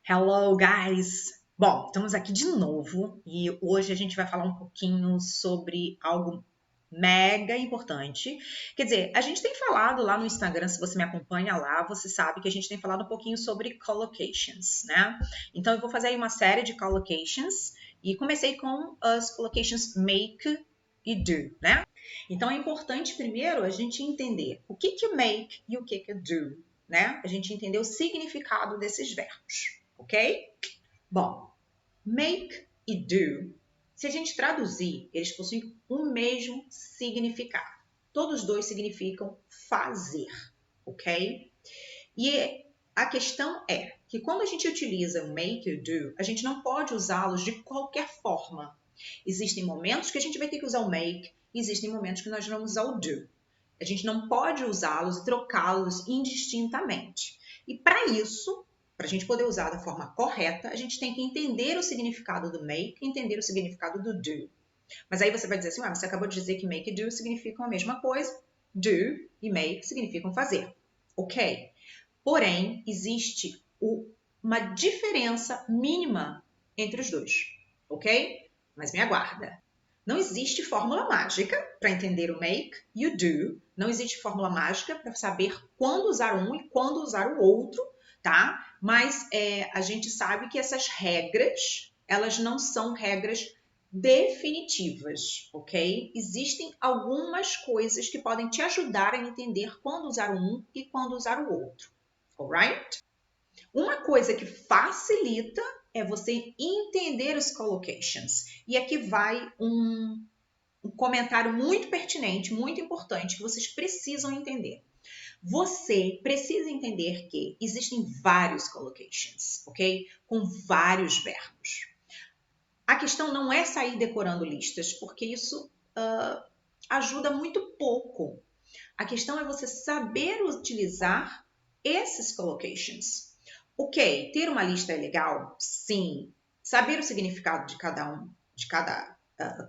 Hello, guys! Bom, estamos aqui de novo e hoje a gente vai falar um pouquinho sobre algo mega importante. Quer dizer, a gente tem falado lá no Instagram, se você me acompanha lá, você sabe que a gente tem falado um pouquinho sobre collocations, né? Então eu vou fazer aí uma série de collocations e comecei com as collocations make e do, né? Então é importante primeiro a gente entender o que é make e o que é do, né? A gente entender o significado desses verbos, ok? Bom, make e do, se a gente traduzir, eles possuem o mesmo significado. Todos dois significam fazer, ok? E a questão é que quando a gente utiliza o make e o do, a gente não pode usá-los de qualquer forma. Existem momentos que a gente vai ter que usar o make, existem momentos que nós vamos usar o do. A gente não pode usá-los e trocá-los indistintamente. E para isso, para a gente poder usar da forma correta, a gente tem que entender o significado do make e entender o significado do do. Mas aí você vai dizer assim, você acabou de dizer que make e do significam a mesma coisa. Do e make significam fazer. Ok. Porém, existe uma diferença mínima entre os dois. Ok? Mas me aguarda. Não existe fórmula mágica para entender o make e o do. Não existe fórmula mágica para saber quando usar um e quando usar o outro, tá? Mas a gente sabe que essas regras, elas não são regras definitivas, ok? Existem algumas coisas que podem te ajudar a entender quando usar um e quando usar o outro, alright? Uma coisa que facilita é você entender os collocations. E aqui vai um comentário muito pertinente, muito importante, que vocês precisam entender. Você precisa entender que existem vários collocations, ok? Com vários verbos. A questão não é sair decorando listas, porque isso ajuda muito pouco. A questão é você saber utilizar esses collocations. Ok, ter uma lista é legal? Sim. Saber o significado de cada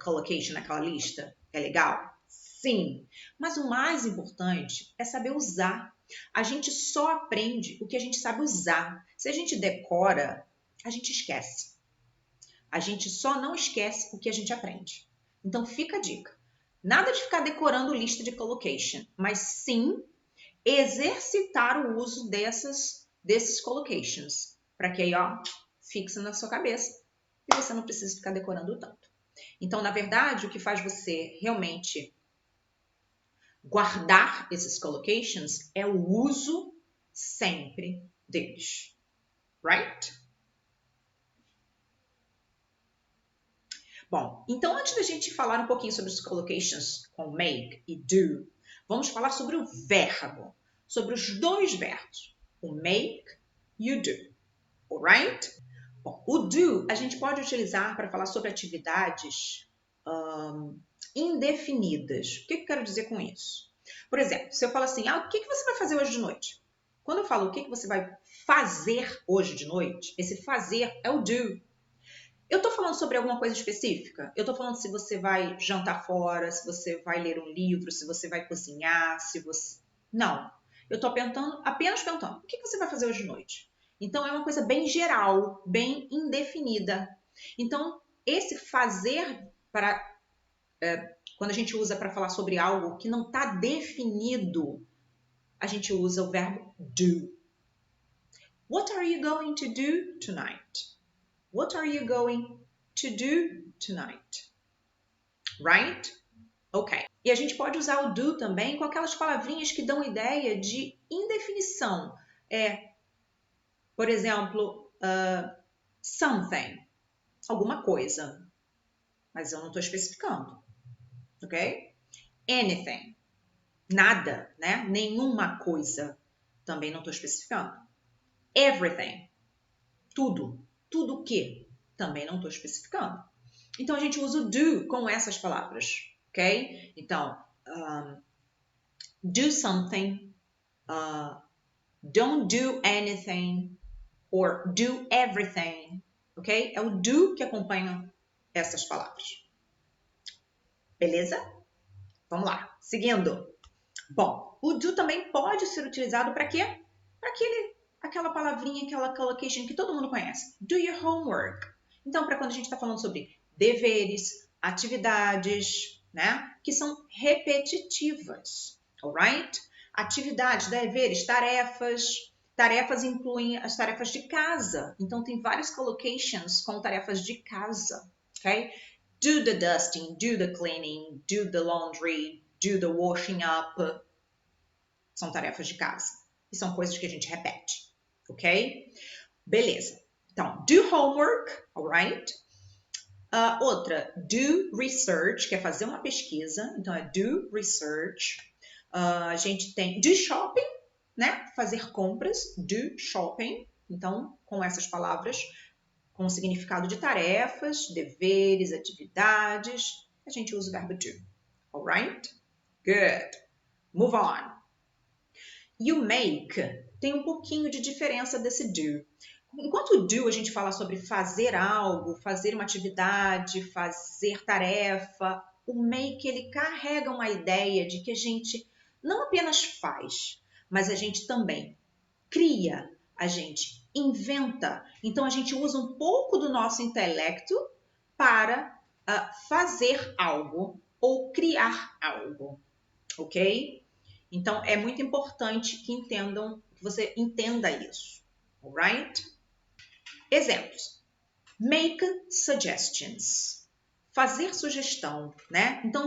collocation naquela lista é legal? Sim. Mas o mais importante é saber usar. A gente só aprende o que a gente sabe usar. Se a gente decora, a gente esquece. A gente só não esquece o que a gente aprende. Então fica a dica. Nada de ficar decorando lista de collocation, mas sim exercitar o uso desses collocations, para que aí, fixe na sua cabeça e você não precisa ficar decorando tanto. Então, na verdade, o que faz você realmente guardar esses collocations é o uso sempre deles, right? Bom, então antes da gente falar um pouquinho sobre os collocations com make e do, vamos falar sobre o verbo, sobre os dois verbos, o make e o do, alright? Bom, o do a gente pode utilizar para falar sobre atividades indefinidas. O que eu quero dizer com isso? Por exemplo, se eu falo assim, o que você vai fazer hoje de noite? Quando eu falo o que você vai fazer hoje de noite, esse fazer é o do. Eu estou falando sobre alguma coisa específica? Eu estou falando se você vai jantar fora, se você vai ler um livro, se você vai cozinhar, se você... Não. Eu estou apenas perguntando, o que você vai fazer hoje de noite? Então, é uma coisa bem geral, bem indefinida. Então, esse fazer, quando a gente usa para falar sobre algo que não está definido, a gente usa o verbo do. What are you going to do tonight? What are you going to do tonight? Right? Ok. E a gente pode usar o do também com aquelas palavrinhas que dão ideia de indefinição. Por exemplo, something, alguma coisa. Mas eu não estou especificando. Ok? Anything, nada, né? Nenhuma coisa. Também não estou especificando. Everything, tudo. Tudo o que? Também não estou especificando. Então, a gente usa o do com essas palavras, ok? Então, do something, don't do anything, or do everything, ok? É o do que acompanha essas palavras. Beleza? Vamos lá. Seguindo. Bom, o do também pode ser utilizado para quê? Para aquela palavrinha, aquela collocation que todo mundo conhece. Do your homework. Então, para quando a gente está falando sobre deveres, atividades, né? Que são repetitivas, alright? Atividades, deveres, tarefas. Tarefas incluem as tarefas de casa. Então, tem várias collocations com tarefas de casa, ok? Do the dusting, do the cleaning, do the laundry, do the washing up. São tarefas de casa. E são coisas que a gente repete, ok? Beleza. Então, do homework, alright? Outra, do research, que é fazer uma pesquisa. Então, é do research. A gente tem do shopping, né? Fazer compras, do shopping. Então, com essas palavras, com o significado de tarefas, deveres, atividades, a gente usa o verbo do. Alright? Good. Move on. E o make tem um pouquinho de diferença desse do. Enquanto o do a gente fala sobre fazer algo, fazer uma atividade, fazer tarefa, o make ele carrega uma ideia de que a gente não apenas faz, mas a gente também cria, a gente inventa. Então a gente usa um pouco do nosso intelecto para fazer algo ou criar algo, ok? Então é muito importante que você entenda isso, alright? Exemplos. Make suggestions. Fazer sugestão, né? Então,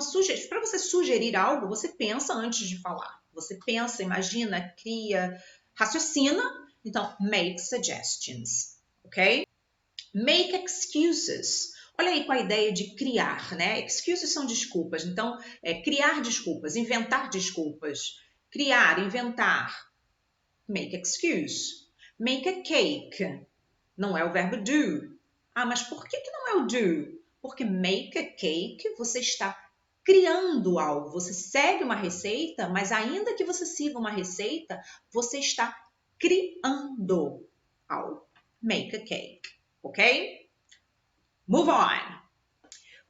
para você sugerir algo, você pensa antes de falar. Você pensa, imagina, cria, raciocina. Então, make suggestions, ok? Make excuses. Olha aí com a ideia de criar, né? Excuses são desculpas. Então, criar desculpas, inventar desculpas. Criar, inventar. Make excuse. Make a cake. Não é o verbo do. Ah, mas por que não é o do? Porque make a cake, você está criando algo. Você segue uma receita, mas ainda que você siga uma receita, você está criando algo. Make a cake, ok? Move on.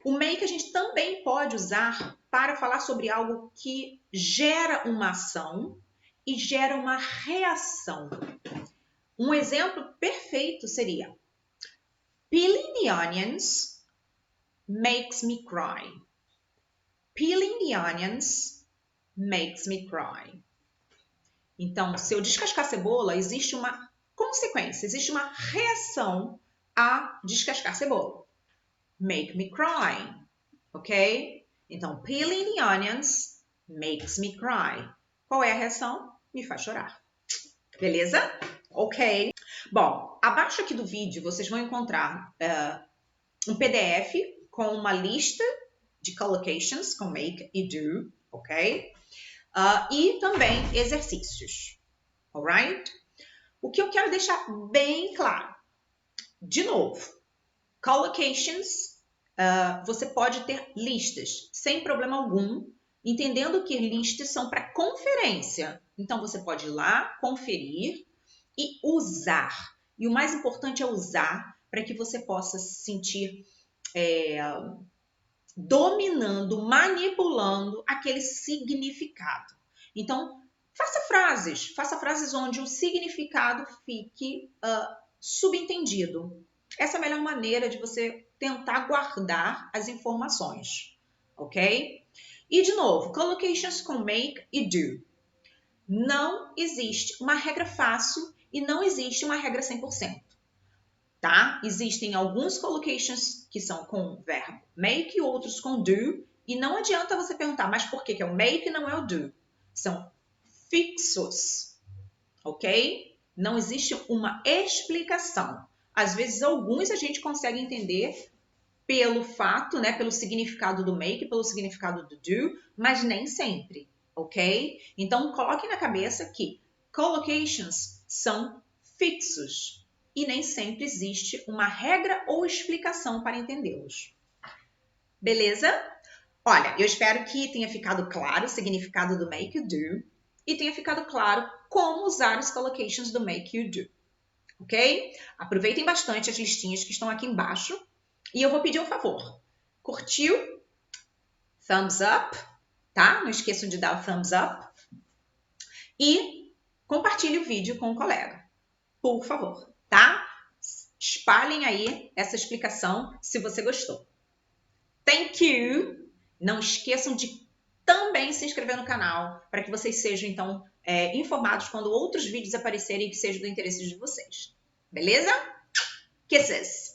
O make a gente também pode usar para falar sobre algo que gera uma ação e gera uma reação. Um exemplo perfeito seria peeling the onions makes me cry. Peeling the onions makes me cry. Então, se eu descascar cebola, existe uma consequência, existe uma reação a descascar cebola. Make me cry, ok? Então, peeling the onions makes me cry. Qual é a reação? Me faz chorar. Beleza? Ok. Bom, abaixo aqui do vídeo vocês vão encontrar um PDF com uma lista de collocations com make e do, ok? E também exercícios, alright? O que eu quero deixar bem claro, de novo, collocations, você pode ter listas sem problema algum, entendendo que listas são para conferência. Então, você pode ir lá, conferir e usar. E o mais importante é usar para que você possa se sentir dominando, manipulando aquele significado. Então, faça frases onde o significado fique subentendido. Essa é a melhor maneira de você tentar guardar as informações, ok? E, de novo, collocations com make e do. Não existe uma regra fácil e não existe uma regra 100%. Tá? Existem alguns collocations que são com o verbo make e outros com do. E não adianta você perguntar, mas por que é o make e não é o do? São fixos, ok? Não existe uma explicação. Às vezes, alguns a gente consegue entender pelo fato, né, pelo significado do make, pelo significado do do, mas nem sempre, ok? Então, coloque na cabeça que collocations são fixos e nem sempre existe uma regra ou explicação para entendê-los. Beleza? Olha, eu espero que tenha ficado claro o significado do make e do e tenha ficado claro como usar os collocations do make e do, ok? Aproveitem bastante as listinhas que estão aqui embaixo e eu vou pedir um favor. Curtiu? Thumbs up, tá? Não esqueçam de dar o thumbs up. E compartilhe o vídeo com um colega. por favor, tá? Espalhem aí essa explicação se você gostou. Thank you! Não esqueçam de também se inscrever no canal para que vocês sejam, então, informados quando outros vídeos aparecerem que sejam do interesse de vocês. Beleza? Kisses!